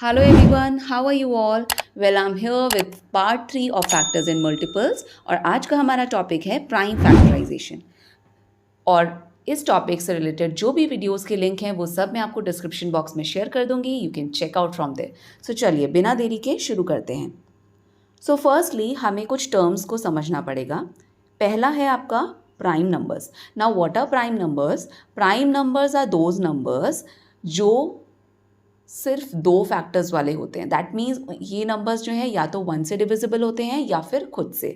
Hello everyone, how are you all? Well, I'm here with part 3 of factors and multiples और आज का हमारा topic है prime factorisation. और इस टॉपिक से रिलेटेड जो भी वीडियोस के लिंक हैं वो सब मैं आपको डिस्क्रिप्शन बॉक्स में शेयर कर दूंगी। You can check out from there. So चलिए बिना देरी के शुरू करते हैं। सो फर्स्टली हमें कुछ टर्म्स को समझना पड़ेगा। पहला है आपका prime numbers. Now what are prime numbers? Prime numbers are those numbers जो सिर्फ दो फैक्टर्स वाले होते हैं। दैट मीन्स ये नंबर्स जो हैं या तो 1 से डिविजिबल होते हैं या फिर खुद से।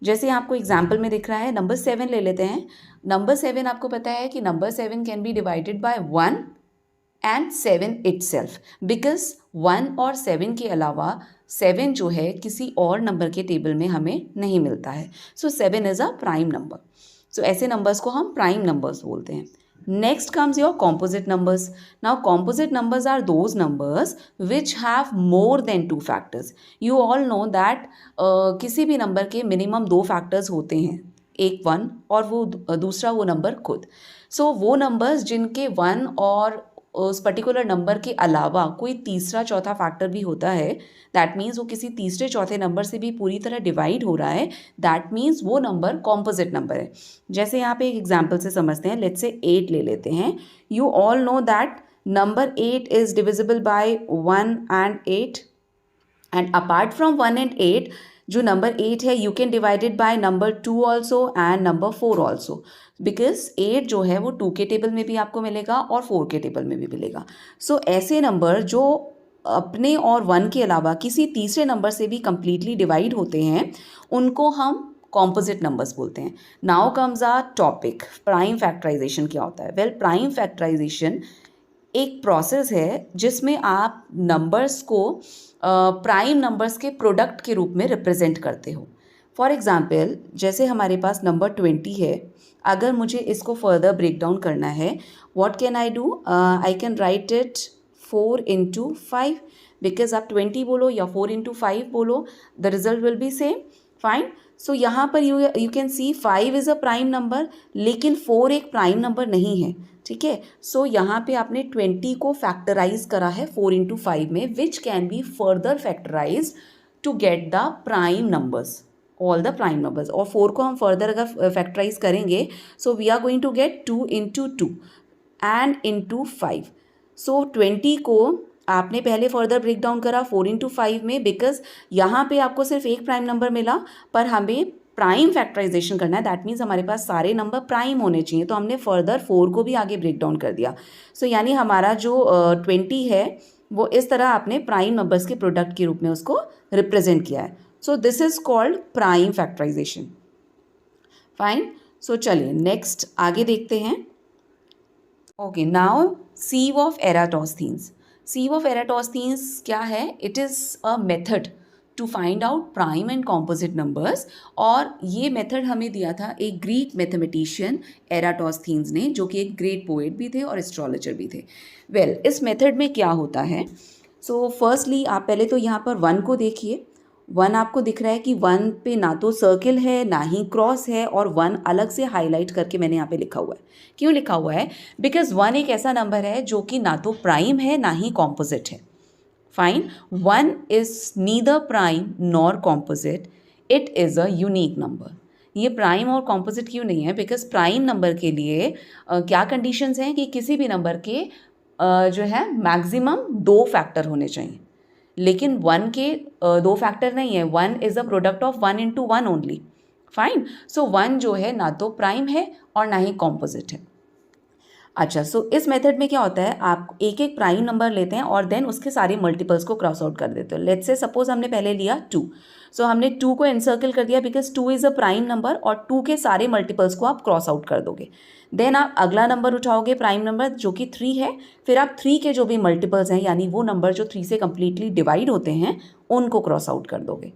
जैसे आपको एग्जाम्पल में दिख रहा है, नंबर 7 ले लेते हैं। नंबर 7 आपको पता है कि number 7 can be divided by 1 and 7 itself, because 1 और 7 के अलावा 7 जो है किसी और नंबर के टेबल में हमें नहीं मिलता है। सो 7 इज़ अ प्राइम नंबर। सो ऐसे नंबर्स को हम प्राइम नंबर्स बोलते हैं। Next comes your composite numbers. Now composite numbers are those numbers which have more than two factors. You all know that किसी भी नंबर के मिनिमम दो फैक्टर्स होते हैं, एक 1 और वो दूसरा वो नंबर खुद। सो वो नंबर्स जिनके 1 और उस पर्टिकुलर नंबर के अलावा कोई तीसरा चौथा फैक्टर भी होता है, दैट मीन्स वो किसी तीसरे चौथे नंबर से भी पूरी तरह डिवाइड हो रहा है, दैट मीन्स वो नंबर कॉम्पोजिट नंबर है। जैसे यहाँ पे एक एग्जाम्पल से समझते हैं। लेट्स से 8 ले लेते हैं। You all know that number 8 is divisible by 1 and 8, and apart from 1 and 8 जो नंबर 8 है you can divided by number 2 also and number 4 also, because 8 जो है वो 2 के टेबल में भी आपको मिलेगा और 4 के टेबल में भी मिलेगा। सो ऐसे नंबर जो अपने और 1 के अलावा किसी तीसरे नंबर से भी कंप्लीटली डिवाइड होते हैं उनको हम कॉम्पोजिट नंबर्स बोलते हैं। Now comes our topic, prime factorization क्या होता है? वेल, प्राइम फैक्टराइजेशन एक प्रोसेस है जिसमें आप नंबर्स को प्राइम नंबर्स के प्रोडक्ट के रूप में रिप्रेजेंट करते हो। फॉर एग्जाम्पल, जैसे हमारे पास नंबर 20 है, अगर मुझे इसको फर्दर ब्रेक डाउन करना है, what can I do? I can write it 4 into 5, because आप 20 बोलो या 4 into 5 बोलो, the result will be same. Fine. So यहाँ पर you can see 5 is a prime number, लेकिन 4 एक प्राइम नंबर नहीं है। ठीक है। सो यहाँ पे आपने 20 को फैक्टराइज करा है 4 into 5 में, which can be further factorize to get the prime numbers, all the prime numbers. और 4 को हम फर्दर अगर फैक्टराइज करेंगे, so we are going to get 2 into 2 and into 5। So 20 को आपने पहले फर्दर ब्रेक डाउन करा 4 into 5 में, बिकॉज यहाँ पे आपको सिर्फ एक प्राइम नंबर मिला, पर हमें प्राइम फैक्टराइजेशन करना है। दैट मीन्स हमारे पास सारे नंबर प्राइम होने चाहिए, तो हमने फर्दर 4 को भी आगे ब्रेक डाउन कर दिया। सो यानी हमारा जो 20 है वो इस तरह आपने प्राइम नंबर्स के प्रोडक्ट के रूप में उसको रिप्रेजेंट किया है। So this is called prime factorization. Fine. So चलिए नेक्स्ट आगे देखते हैं। Okay, now sieve of Eratosthenes. sieve of Eratosthenes क्या है? It is a method to find out prime and composite numbers, और ये मेथड हमें दिया था एक ग्रीक मैथमेटिशियन एराटोस्थीन्स ने, जो कि एक ग्रेट पोएट भी थे और एस्ट्रोलॉजर भी थे। वेल, इस मेथड में क्या होता है? सो फर्स्टली आप पहले तो यहाँ पर 1 को देखिए। 1 आपको दिख रहा है कि 1 पे ना तो सर्किल है ना ही क्रॉस है, और 1 अलग से हाईलाइट करके मैंने यहाँ पे लिखा हुआ है। क्यों लिखा हुआ है? बिकॉज 1 एक ऐसा नंबर है जो कि ना तो प्राइम है ना ही कॉम्पोजिट है। Fine. 1 is neither prime nor composite, it is a unique number. ये प्राइम और कॉम्पोजिट क्यों नहीं है? बिकॉज प्राइम नंबर के लिए क्या कंडीशंस हैं कि किसी भी नंबर के जो है मैक्सिमम 2 फैक्टर होने चाहिए, लेकिन 1 के 2 फैक्टर नहीं है। 1 is a product of 1 into 1 only. Fine. So 1 जो है ना तो प्राइम है और ना ही कॉम्पोजिट है। अच्छा, सो इस मेथड में क्या होता है, आप एक एक प्राइम नंबर लेते हैं और देन उसके सारे मल्टीपल्स को क्रॉस आउट कर देते हो। लेट्स से सपोज हमने पहले लिया 2, सो हमने 2 को एनसर्कल कर दिया because 2 is a prime number, और 2 के सारे मल्टीपल्स को आप क्रॉस आउट कर दोगे। देन आप अगला नंबर उठाओगे प्राइम नंबर जो कि 3 है, फिर आप 3 के जो भी मल्टीपल्स हैं, यानी वो नंबर जो 3 से कम्प्लीटली डिवाइड होते हैं, उनको क्रॉस आउट कर दोगे।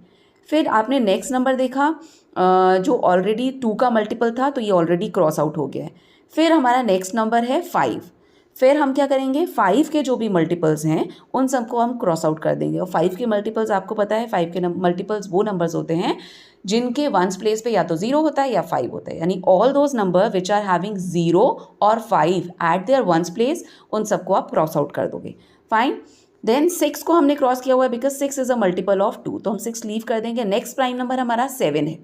फिर आपने नेक्स्ट नंबर देखा जो ऑलरेडी 2 का मल्टीपल था, तो ये ऑलरेडी क्रॉस आउट हो गया है। फिर हमारा नेक्स्ट नंबर है 5। फिर हम क्या करेंगे, 5 के जो भी मल्टीपल्स हैं उन सबको हम क्रॉस आउट कर देंगे। और 5 के मल्टीपल्स आपको पता है, 5 के मल्टीपल्स वो नंबर्स होते हैं जिनके वंस प्लेस पे या तो 0 होता है या 5 होता है, यानी all those number which are having 0 और 5 एट देयर वंस प्लेस, उन सबको आप क्रॉस आउट कर दोगे। फाइन। देन 6 को हमने क्रॉस किया हुआ है because 6 is a multiple of 2, तो हम 6 लीव कर देंगे। नेक्स्ट प्राइम नंबर हमारा 7 है,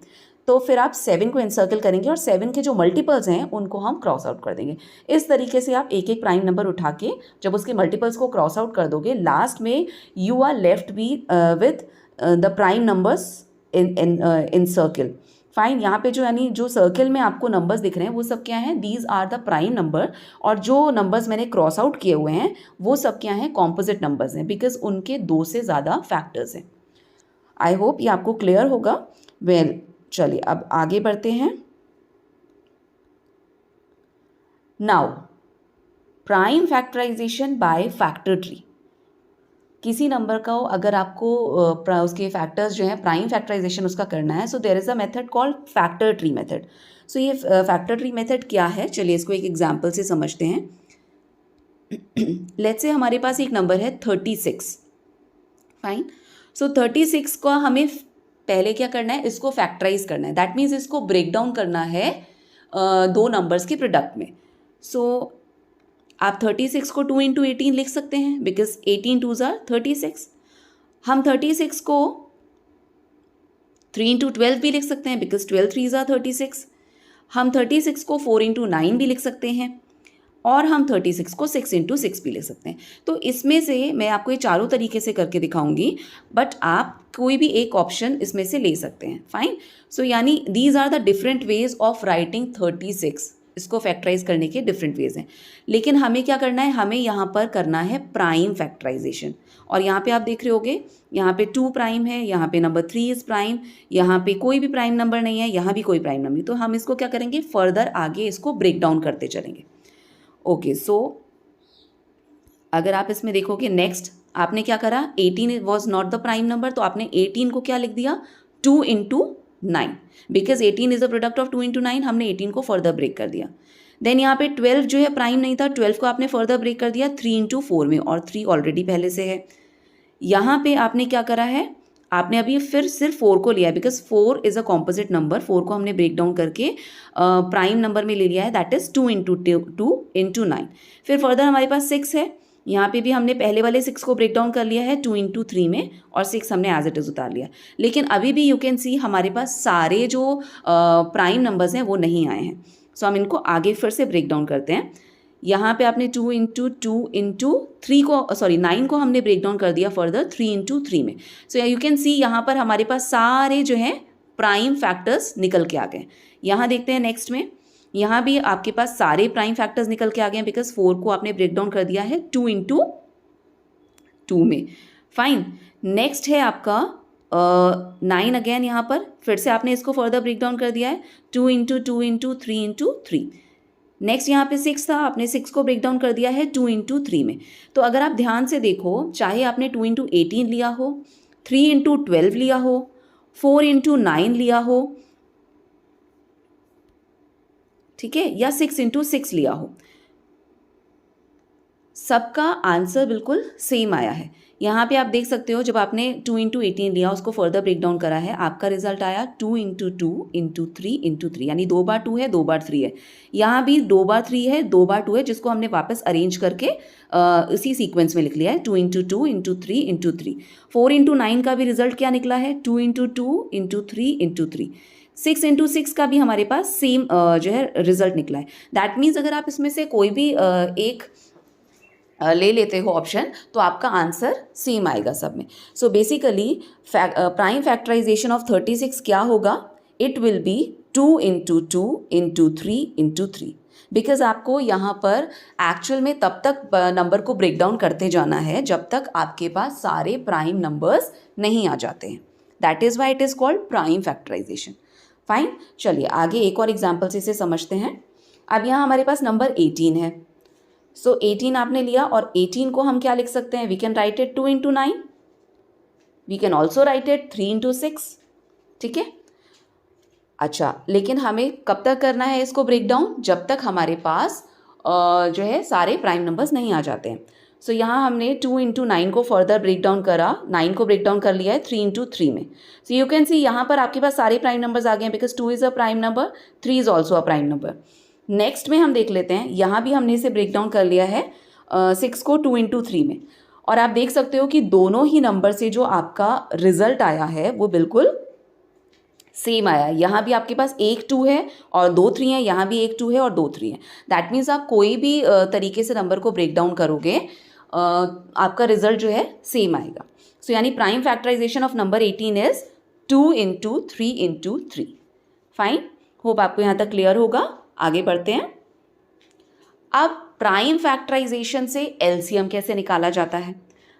तो फिर आप 7 को एनसर्कल करेंगे और 7 के जो मल्टीपल्स हैं उनको हम क्रॉस आउट कर देंगे। इस तरीके से आप एक एक प्राइम नंबर उठा के जब उसके मल्टीपल्स को क्रॉस आउट कर दोगे, लास्ट में you are left be with the prime numbers in circle. Fine, यहाँ पे जो यानी जो सर्किल में आपको नंबर्स दिख रहे हैं वो सब क्या हैं, these are the prime number, और जो नंबर्स मैंने क्रॉस आउट किए हुए हैं वो सब क्या हैं, कॉम्पोजिट नंबर्स हैं, बिकॉज उनके 2 से ज़्यादा फैक्टर्स हैं। आई होप ये आपको क्लियर होगा। वेल चलिए अब आगे बढ़ते हैं। Now prime factorization by factor tree. किसी नंबर का अगर आपको उसके फैक्टर्स जो हैं प्राइम फैक्टराइजेशन उसका करना है, so there is a method called factor tree method. So ये फैक्टर ट्री मेथड क्या है, चलिए इसको एक एग्जांपल से समझते हैं। लेट्स से हमारे पास एक नंबर है 36। फाइन, सो 36 को हमें पहले क्या करना है, इसको फैक्टराइज करना है। दैट मीन्स इसको ब्रेक डाउन करना है 2 नंबर्स के प्रोडक्ट में। सो आप 36 को 2 इंटू 18 लिख सकते हैं बिकॉज 18 2s आर 36। हम 36 को 3 इंटू 12 भी लिख सकते हैं बिकॉज 12 3s आर 36। हम 36 को 4 इंटू 9 भी लिख सकते हैं, और हम 36 को 6 इंटू 6 भी लिख सकते हैं। तो इसमें से मैं आपको ये चारों तरीके से करके दिखाऊंगी, बट आप कोई भी एक ऑप्शन इसमें से ले सकते हैं। फाइन, सो यानी these are the different ways of writing 36। इसको फैक्टराइज करने के डिफरेंट वेज हैं, लेकिन हमें क्या करना है, हमें यहाँ पर करना है प्राइम फैक्टराइजेशन। और यहाँ पे आप देख रहे होगे, यहाँ पे 2 प्राइम है, यहाँ पे नंबर 3 इज प्राइम, यहाँ पे कोई भी प्राइम नंबर नहीं है, यहाँ भी कोई प्राइम नंबर नहीं। तो हम इसको क्या करेंगे, फर्दर आगे इसको ब्रेक डाउन करते चलेंगे। ओके, सो अगर आप इसमें देखोगे, नेक्स्ट आपने क्या करा, 18 was not the prime number, तो आपने 18 को क्या लिख दिया, 2 into 9, because 18 is the product of 2 into 9। हमने 18 को फर्दर ब्रेक कर दिया। देन यहाँ पे 12 जो है प्राइम नहीं था, 12 को आपने फर्दर ब्रेक कर दिया 3 इंटू 4 में, और 3 ऑलरेडी पहले से है। यहाँ पे आपने क्या करा है, आपने अभी फिर सिर्फ 4 को लिया है because 4 is a composite number. 4 को हमने ब्रेक डाउन करके प्राइम नंबर में ले लिया है, दैट इज 2 इंटू 9। फिर फर्दर हमारे पास 6 है, यहाँ पे भी हमने पहले वाले 6 को ब्रेक डाउन कर लिया है 2 इंटू 3 में, और 6 हमने एज इट इज उतार लिया। लेकिन अभी भी यू कैन सी हमारे पास सारे जो प्राइम नंबर्स हैं वो नहीं आए हैं। सो हम इनको आगे फिर से ब्रेक डाउन करते हैं। यहाँ पे आपने 2 इंटू 3 को, सॉरी 9 को हमने ब्रेक डाउन कर दिया फर्दर 3 इंटू 3 में। सो यू कैन सी यहाँ पर हमारे पास सारे जो हैं प्राइम फैक्टर्स निकल के आ गए। यहाँ देखते हैं नेक्स्ट में, यहाँ भी आपके पास सारे प्राइम फैक्टर्स निकल के आ गए हैं बिकॉज 4 को आपने ब्रेक डाउन कर दिया है 2 इंटू 2 में। फाइन, नेक्स्ट है आपका 9 अगेन। यहाँ पर फिर से आपने इसको फर्दर ब्रेक डाउन कर दिया है 2 इंटू 2 इंटू 3 इंटू 3। नेक्स्ट यहाँ पे 6 था, आपने 6 को ब्रेक डाउन कर दिया है 2 इंटू 3 में। तो अगर आप ध्यान से देखो, चाहे आपने 2 इंटू 18 लिया हो, 3 इंटू 12 लिया हो, 4 इंटू 9 लिया हो, ठीक है, या 6 इंटू 6 लिया हो, सबका आंसर बिल्कुल सेम आया है। यहाँ पे आप देख सकते हो, जब आपने 2 इंटू 18 लिया, उसको फर्दर ब्रेक डाउन करा है, आपका रिजल्ट आया 2 इंटू 2 इंटू 3 इंटू 3, यानी 2 बार 2 है, 2 बार 3 है। यहाँ भी 2 बार 3 है, 2 बार 2 है, जिसको हमने वापस अरेंज करके इसी सीक्वेंस में लिख लिया है 2 इंटू 2 इंटू 3 इंटू 3। 4 इंटू 9 का भी रिजल्ट क्या निकला है, 2 इंटू 2 इंटू 3 इंटू 3। 6 इंटू 6 का भी हमारे पास सेम जो है रिजल्ट निकला है। दैट मीन्स अगर आप इसमें से कोई भी एक ले लेते हो ऑप्शन, तो आपका आंसर सेम आएगा सब में। So basically prime factorization of 36 क्या होगा, it will be 2 into 2 into 3 into 3, because आपको यहाँ पर एक्चुअल में तब तक नंबर को ब्रेक डाउन करते जाना है जब तक आपके पास सारे प्राइम नंबर्स नहीं आ जाते हैं। That is why it is called prime factorization. Fine, चलिए आगे एक और एग्जाम्पल से इसे समझते हैं। अब यहाँ हमारे पास नंबर 18 है। सो 18 आपने लिया, और 18 को हम क्या लिख सकते हैं, we can write it 2 into 9, we can also write it 3 into 6, ठीक है। अच्छा, लेकिन हमें कब तक करना है इसको ब्रेक डाउन, जब तक हमारे पास जो है सारे प्राइम नंबर्स नहीं आ जाते हैं। सो यहाँ हमने 2 इंटू 9 को फर्दर ब्रेक डाउन करा, 9 को ब्रेक डाउन कर लिया है 3 इंटू 3 में। सो यू कैन सी यहाँ पर आपके पास सारे प्राइम नंबर्स आ गए हैं because 2 is a prime number, 3 is also a prime number. Next में हम देख लेते हैं, यहाँ भी हमने इसे ब्रेक डाउन कर लिया है 6 को 2 इंटू 3 में, और आप देख सकते हो कि दोनों ही नंबर से जो आपका रिजल्ट आया है वो बिल्कुल सेम आया है। यहाँ भी आपके पास एक 2 है और 2 3 है, यहाँ भी एक 2 है और 2 3 है। दैट मीन्स आप कोई भी तरीके से नंबर को ब्रेक डाउन करोगे आपका रिजल्ट जो है सेम आएगा। सो यानी prime factorization of number 18 is 2 into 3 into 3। Fine, hope आपको यहाँ तक क्लियर होगा। आगे बढ़ते हैं। अब प्राइम फैक्टराइजेशन से एलसीएम कैसे निकाला जाता है,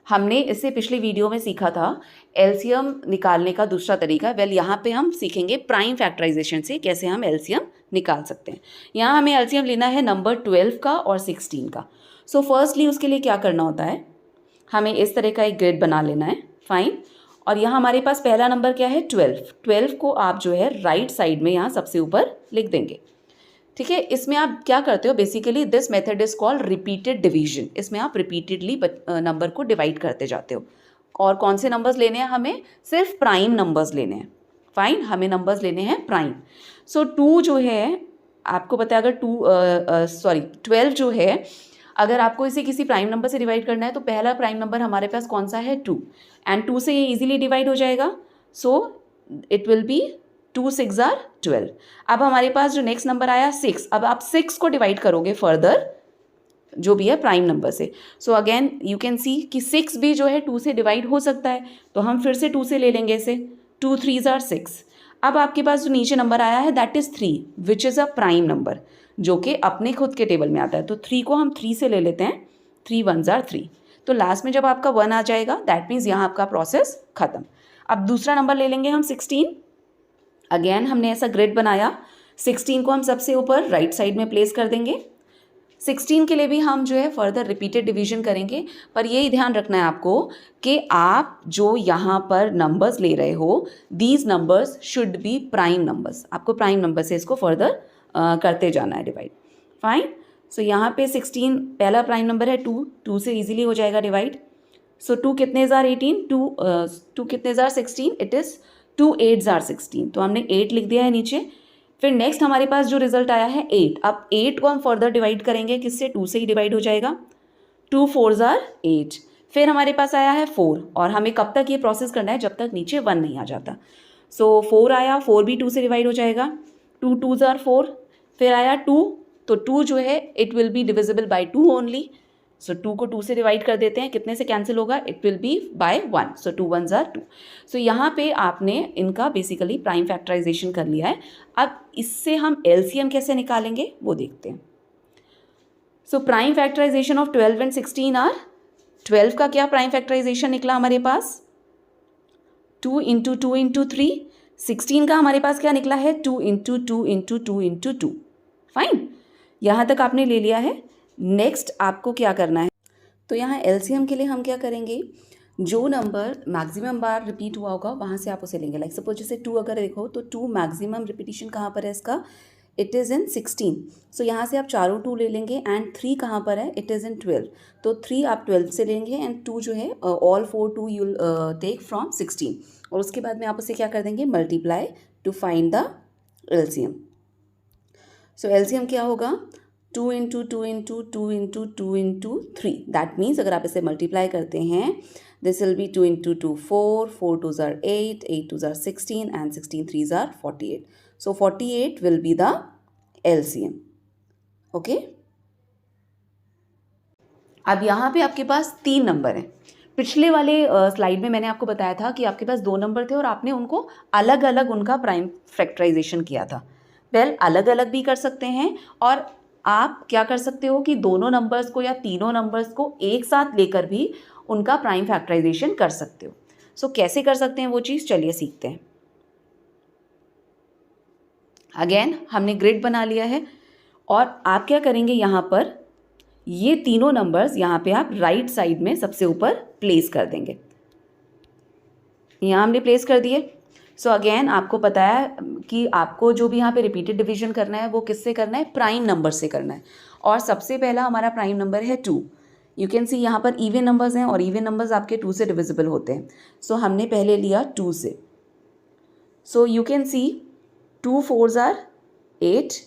हमने इससे पिछले वीडियो में सीखा था। एलसीएम निकालने का दूसरा तरीका, वेल यहाँ पे हम सीखेंगे प्राइम फैक्टराइजेशन से कैसे हम एलसीएम निकाल सकते हैं। यहाँ हमें एलसीएम लेना है नंबर 12 का और 16 का। सो फर्स्टली उसके लिए क्या करना होता है, हमें इस तरह का एक ग्रिड बना लेना है। फाइन, और यहाँ हमारे पास पहला नंबर क्या है 12। 12 को आप जो है राइट साइड में यहाँ सबसे ऊपर लिख देंगे। ठीक है, इसमें आप क्या करते हो, basically this method is called repeated division. इसमें आप रिपीटेडली नंबर को डिवाइड करते जाते हो। और कौन से नंबर्स लेने हैं, हमें सिर्फ प्राइम नंबर्स लेने हैं। फाइन, हमें नंबर्स लेने हैं प्राइम। सो 2 जो है आपको पता है, अगर 12 जो है, अगर आपको इसे किसी प्राइम नंबर से डिवाइड करना है तो पहला प्राइम नंबर हमारे पास कौन सा है 2, एंड 2 से ये इजीली डिवाइड हो जाएगा। So it will be 2 6 are 12। अब हमारे पास जो नेक्स्ट नंबर आया 6, अब आप 6 को डिवाइड करोगे फर्दर जो भी है प्राइम नंबर से। सो अगेन यू कैन सी कि 6 भी जो है 2 से डिवाइड हो सकता है, तो हम फिर से 2 से ले लेंगे इसे। 2 3 आर 6। अब आपके पास जो नीचे नंबर आया है that is 3 which is a prime number, जो कि अपने खुद के टेबल में आता है। तो 3 को हम 3 से ले लेते हैं। 3 1 आर 3। तो लास्ट में जब आपका 1 आ जाएगा दैट मीन्स यहाँ आपका प्रोसेस खत्म। अब दूसरा नंबर ले लेंगे हम 16। अगेन हमने ऐसा ग्रिड बनाया। 16 को हम सबसे ऊपर राइट साइड में प्लेस कर देंगे। 16 के लिए भी हम जो है फर्दर रिपीटेड डिवीजन करेंगे, पर यही ध्यान रखना है आपको कि आप जो यहाँ पर नंबर्स ले रहे हो these numbers should be prime numbers. आपको प्राइम नंबर से इसको फर्दर करते जाना है डिवाइड। फाइन, सो यहाँ पे 16 पहला प्राइम नंबर है 2, 2 से इजीली हो जाएगा डिवाइड। सो 2 कितने जार 18, 2 कितने जार 16, इट इज़ 2 8 आर 16। तो हमने 8 लिख दिया है नीचे। फिर नेक्स्ट हमारे पास जो रिजल्ट आया है 8। अब 8 को हम फर्दर डिवाइड करेंगे, किससे, 2 से ही डिवाइड हो जाएगा। 2 4 आर 8। फिर हमारे पास आया है 4, और हमें कब तक ये प्रोसेस करना है, जब तक नीचे 1 नहीं आ जाता। सो 4 आया, 4 भी 2 से डिवाइड हो जाएगा। 2 2 आर 4। फिर आया 2, तो 2 जो है it will be divisible by 2 only. So 2 को 2 से डिवाइड कर देते हैं, कितने से कैंसिल होगा, it will be by 1। So 2 1 are 2। So यहाँ पे आपने इनका बेसिकली प्राइम फैक्टराइजेशन कर लिया है। अब इससे हम एलसीएम कैसे निकालेंगे वो देखते हैं। So prime factorization of 12 and 16 are, 12 का क्या प्राइम फैक्टराइजेशन निकला हमारे पास 2 इंटू 2 इंटू 3। 16 का हमारे पास क्या निकला है 2 इंटू 2 इंटू 2 इंटू 2। फाइन, यहाँ तक आपने ले लिया है। नेक्स्ट आपको क्या करना है, तो यहाँ एलसीएम के लिए हम क्या करेंगे, जो नंबर मैक्सिमम बार रिपीट हुआ होगा वहाँ से आप उसे लेंगे। लाइक सपोज जैसे 2 अगर देखो तो 2 मैक्सिमम रिपीटिशन कहाँ पर है इसका, इट इज़ इन 16। सो यहाँ से आप चारों 2 ले लेंगे, एंड 3 कहाँ पर है, इट इज़ इन 12। तो 3 आप 12 से लेंगे, एंड 2 जो है ऑल 4 2 यूल टेक फ्रॉम 16, और उसके बाद में आप उसे क्या कर देंगे, multiply to find the LCM. So LCM क्या होगा, 2 into 2 into 2 into 2 into 3। That means अगर आप इसे मल्टीप्लाई करते हैं this will be 2 into 2 4, 4 2 are 8, 8 2 are 16, and 16 3 are 48। So 48 will be the LCM. Okay, अब यहाँ पे आपके पास 3 नंबर हैं। पिछले वाले स्लाइड में मैंने आपको बताया था कि आपके पास 2 नंबर थे और आपने उनको अलग अलग उनका प्राइम फैक्टराइजेशन किया था। वेल अलग अलग भी कर सकते हैं, और आप क्या कर सकते हो कि दोनों नंबर्स को या तीनों नंबर्स को एक साथ लेकर भी उनका प्राइम फैक्टराइजेशन कर सकते हो। सो कैसे कर सकते हैं वो चीज़, चलिए सीखते हैं। अगेन हमने ग्रिड बना लिया है, और आप क्या करेंगे, यहाँ पर ये तीनों नंबर्स यहाँ पे आप राइट साइड में सबसे ऊपर प्लेस कर देंगे। यहाँ हमने प्लेस कर दिए। सो अगेन आपको पता है कि आपको जो भी यहाँ पे रिपीटेड डिवीजन करना है वो किससे करना है, प्राइम नंबर से करना है। और सबसे पहला हमारा प्राइम नंबर है 2। यू कैन सी यहाँ पर इवन नंबर्स हैं, और इवन नंबर्स आपके 2 से डिविजिबल होते हैं। सो हमने पहले लिया 2 से। So you can see 2 4 are 8,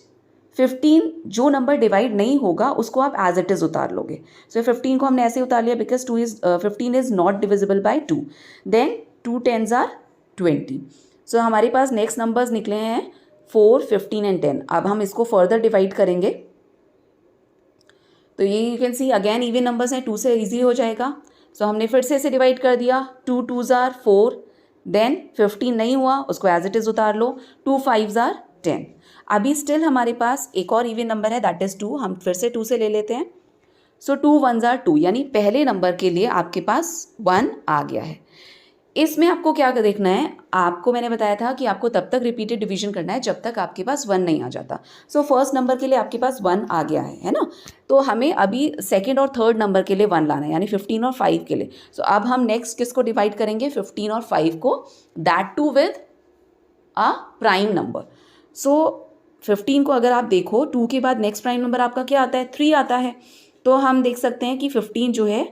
15 जो नंबर डिवाइड नहीं होगा उसको आप एज इट इज़ उतार लोगे. सो 15 को हमने ऐसे उतार लिया because 15 is not divisible by 2. Then 2 10s are 20. So हमारे पास नेक्स्ट नंबर्स निकले हैं 4, 15 एंड 10. अब हम इसको फर्दर डिवाइड करेंगे तो ये you can see again even numbers हैं, 2 से ईजी हो जाएगा. सो हमने फिर से इसे डिवाइड कर दिया. 2 2s आर 4. देन 15 नहीं हुआ उसको एज इट इज़ उतार लो. 2 5s आर 10. अभी स्टिल हमारे पास एक और इवन नंबर है दैट इज़ 2. हम फिर से 2 से ले लेते हैं. सो 2 1s आर 2 यानी पहले नंबर के लिए आपके पास 1 आ गया है. इसमें आपको क्या देखना है, आपको मैंने बताया था कि आपको तब तक रिपीटेड डिवीजन करना है जब तक आपके पास 1 नहीं आ जाता. सो फर्स्ट नंबर के लिए आपके पास 1 आ गया है ना. तो हमें अभी सेकंड और थर्ड नंबर के लिए 1 लाना है यानी 15 और 5 के लिए. सो अब हम नेक्स्ट किसको डिवाइड करेंगे, 15 और 5 को, that too with a prime number. So 15 को अगर आप देखो 2 के बाद नेक्स्ट प्राइम नंबर आपका क्या आता है, 3 आता है. तो हम देख सकते हैं कि 15 जो है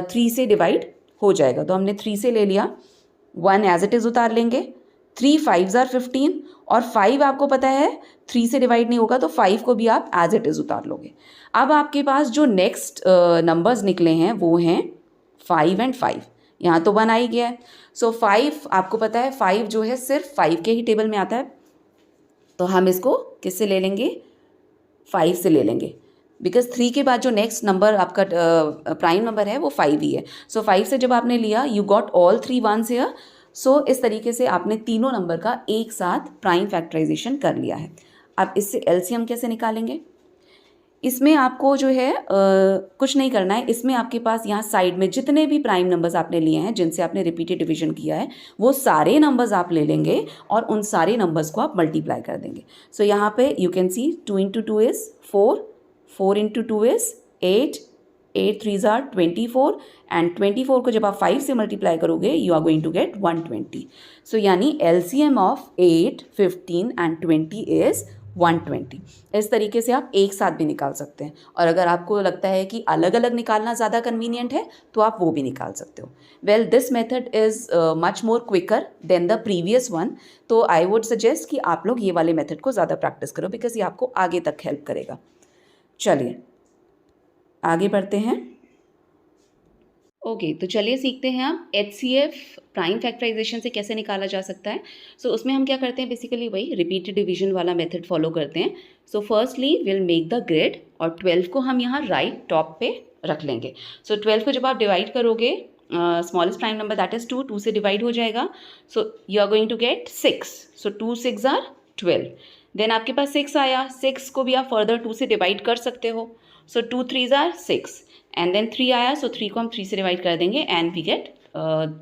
3 से डिवाइड हो जाएगा. तो हमने 3 से ले लिया. 1 एज इट इज़ उतार लेंगे. 3 5s आर 15 और 5 आपको पता है 3 से डिवाइड नहीं होगा तो 5 को भी आप एज इट इज़ उतार लोगे. अब आपके पास जो नेक्स्ट नंबर्स निकले हैं वो हैं 5 एंड 5. यहाँ तो 1 आ ही गया है. सो 5 आपको पता है 5 जो है सिर्फ 5 के ही टेबल में आता है. तो हम इसको किससे ले लेंगे, 5 से ले लेंगे बिकॉज 3 के बाद जो नेक्स्ट नंबर आपका प्राइम नंबर है वो 5 ही है. सो 5 से जब आपने लिया you got all 3 1s here. So इस तरीके से आपने तीनों नंबर का एक साथ प्राइम फैक्टराइजेशन कर लिया है. अब इससे एलसीएम कैसे निकालेंगे, इसमें आपको जो है कुछ नहीं करना है. इसमें आपके पास यहाँ साइड में जितने भी प्राइम नंबर्स आपने लिए हैं जिनसे आपने रिपीटेड डिवीजन किया है वो सारे नंबर्स आप ले लेंगे और उन सारे नंबर्स को आप मल्टीप्लाई कर देंगे. सो यहाँ पे you can see 2 × 2 is 4, 4 × 2 is 8, 8 3s are 24 and 24 को जब आप 5 से मल्टीप्लाई करोगे you are going to get 120. So यानी एलसीएम ऑफ 8, 15 एंड 20 इज़ 120. इस तरीके से आप एक साथ भी निकाल सकते हैं. और अगर आपको लगता है कि अलग अलग निकालना ज़्यादा कन्वीनियंट है तो आप वो भी निकाल सकते हो. Well this method is much more quicker than the previous one. तो आई वुड सजेस्ट कि आप लोग ये वाले मेथड को ज़्यादा प्रैक्टिस करो बिकॉज ये आपको आगे तक हेल्प करेगा. चलिए आगे बढ़ते हैं. ओके तो चलिए सीखते हैं हम HCF प्राइम फैक्टराइजेशन से कैसे निकाला जा सकता है. सो उसमें हम क्या करते हैं, बेसिकली वही रिपीटेड डिवीजन वाला मेथड फॉलो करते हैं. So firstly will make the grid और 12 को हम यहाँ राइट टॉप पे रख लेंगे. सो 12 को जब आप डिवाइड करोगे smallest prime number that is 2, 2 से डिवाइड हो जाएगा. So you are going to get 6. So 2 6s are 12. Then आपके पास 6 आया. 6 को भी आप फर्दर 2 से डिवाइड कर सकते हो. सो 2 3s आर 6 एंड देन 3 आया. सो 3 को हम 3 से डिवाइड कर देंगे एंड वी गेट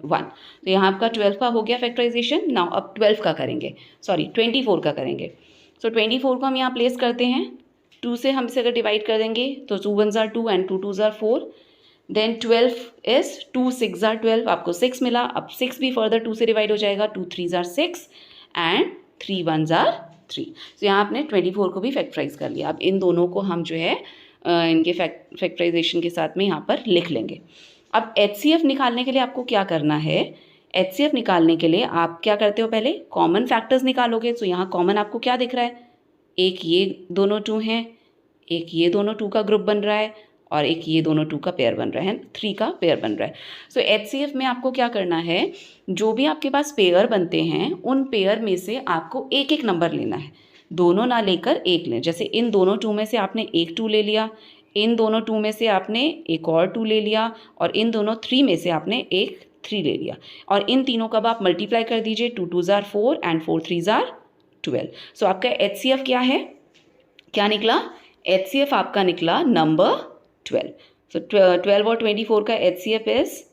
1. तो यहाँ आपका 12 का हो गया फैक्टराइजेशन. नाउ अब 12 का करेंगे, सॉरी 24 का करेंगे. सो 24 को हम यहाँ प्लेस करते हैं. 2 से हम इसे अगर डिवाइड कर देंगे तो 2 1s are 2 and 2 2s are 4. Then 12 is 2 6s are 12. आपको 6 मिला. अब 6 भी फर्दर 2 से डिवाइड हो जाएगा. 2 3s are 6 and 3 1s are 3. तो यहाँ आपने 24 को भी फैक्टराइज कर लिया. अब इन दोनों को हम जो है इनके फैक्टराइजेशन के साथ में यहाँ पर लिख लेंगे. अब HCF निकालने के लिए आपको क्या करना है, HCF निकालने के लिए आप क्या करते हो, पहले कॉमन फैक्टर्स निकालोगे. तो यहाँ कॉमन आपको क्या दिख रहा है, एक ये दोनों 2 हैं, एक ये दोनों 2 का ग्रुप बन रहा है और एक ये दोनों 2 का पेयर बन रहा है, 3 का पेयर बन रहा है. सो HCF में आपको क्या करना है, जो भी आपके पास पेयर बनते हैं उन पेयर में से आपको एक एक नंबर लेना है. दोनों ना लेकर एक लें. जैसे इन दोनों 2 में से आपने एक 2 ले लिया, इन दोनों 2 में से आपने एक और 2 ले लिया और इन दोनों 3 में से आपने एक 3 ले लिया. और इन तीनों का आप मल्टीप्लाई कर दीजिए. 2 2s are 4 and 4 3s are 12. सो आपका HCF क्या है, क्या निकला, HCF आपका निकला नंबर 12. सो 12 और 24 का HCF is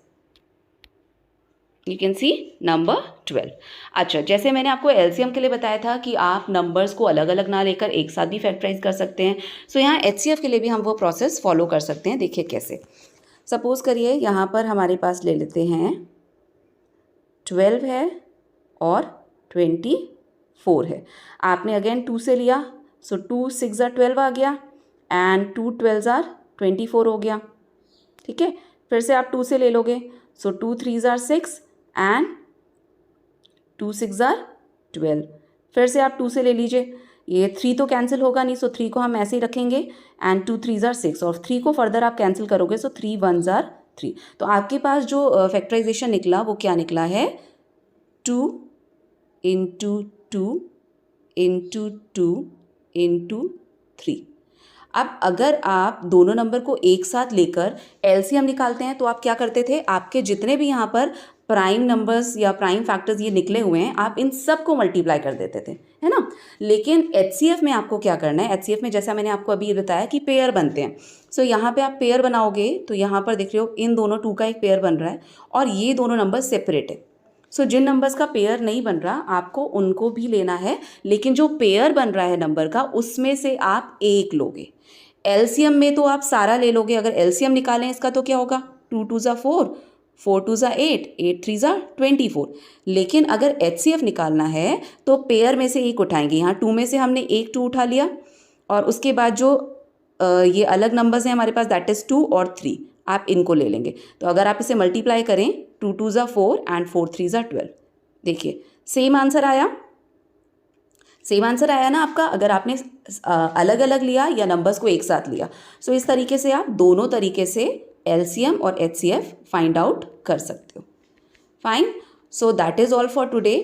you can see number 12. अच्छा, जैसे मैंने आपको LCM के लिए बताया था कि आप नंबर्स को अलग अलग ना लेकर एक साथ भी फैक्टराइज कर सकते हैं. सो यहाँ HCF के लिए भी हम वो प्रोसेस फॉलो कर सकते हैं. देखिए कैसे. सपोज करिए यहाँ पर हमारे पास ले लेते हैं 12 है और 24 है. आपने अगेन 2 से लिया. सो 2 6s आर 12 आ गया एंड 2 12s आर 24 हो गया. ठीक है, फिर से आप 2 से ले लोगे. So 2 3s are 6 and 2 6s are 12. फिर से आप 2 से ले लीजिए. ये 3 तो कैंसिल होगा नहीं, सो 3 को हम ऐसे ही रखेंगे एंड 2 3s are 6 और 3 को फर्दर आप कैंसिल करोगे सो 3 1s are 3। तो आपके पास जो फैक्टराइजेशन निकला वो क्या निकला है, 2 इंटू 2 इंटू 2 इंटू 3। अब अगर आप दोनों नंबर को एक साथ लेकर एलसीएम निकालते हैं तो आप क्या करते थे, आपके जितने भी यहाँ पर प्राइम नंबर्स या प्राइम फैक्टर्स ये निकले हुए हैं आप इन सब को मल्टीप्लाई कर देते थे, है ना। लेकिन एचसीएफ में आपको क्या करना है, एचसीएफ में जैसा मैंने आपको अभी ये बताया कि पेयर बनते हैं। सो यहाँ पे आप पेयर बनाओगे तो यहाँ पर देख रहे हो इन दोनों 2 का एक पेयर बन रहा है और ये दोनों नंबर सेपरेट है। सो जिन नंबर्स का पेयर नहीं बन रहा आपको उनको भी लेना है, लेकिन जो पेयर बन रहा है नंबर का उसमें से आप एक लोगे। एलसीएम में तो आप सारा ले लोगे, अगर एलसीएम निकालें इसका तो क्या होगा, 2 2s are 4, 4 2s are 8, 8 3s are 24। लेकिन अगर एचसीएफ निकालना है तो पेयर में से एक उठाएंगे। यहाँ 2 में से हमने एक 2 उठा लिया और उसके बाद जो ये अलग नंबर्स हैं हमारे पास दैट इज़ 2 और 3, आप इनको ले लेंगे। तो अगर आप इसे मल्टीप्लाई करें 2 2s are 4 and 4 3s are 12, देखिए सेम आंसर आया, सेम आंसर आया ना आपका, अगर आपने अलग अलग लिया या नंबर्स को एक साथ लिया। सो इस तरीके से आप दोनों तरीके से एलसीएम और एचसीएफ फाइंड आउट कर सकते हो। Fine, so that is all for today.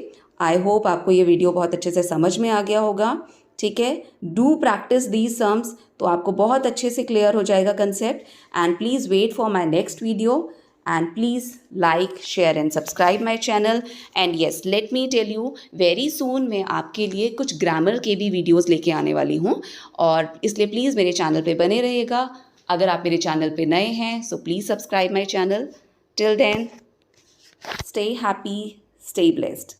I hope आपको ये वीडियो बहुत अच्छे से समझ में आ गया होगा, ठीक है। डू प्रैक्टिस दीज सम्स तो आपको बहुत अच्छे से क्लियर हो जाएगा concept. And please wait for my next video and please like, share and subscribe my channel। and yes, let me tell you, very soon मैं आपके लिए कुछ ग्रामर के भी वीडियोस लेके आने वाली हूँ और इसलिए प्लीज़ मेरे चैनल पे बने रहिएगा। अगर आप मेरे चैनल पे नए हैं so please subscribe my channel। till then, stay happy, stay blessed।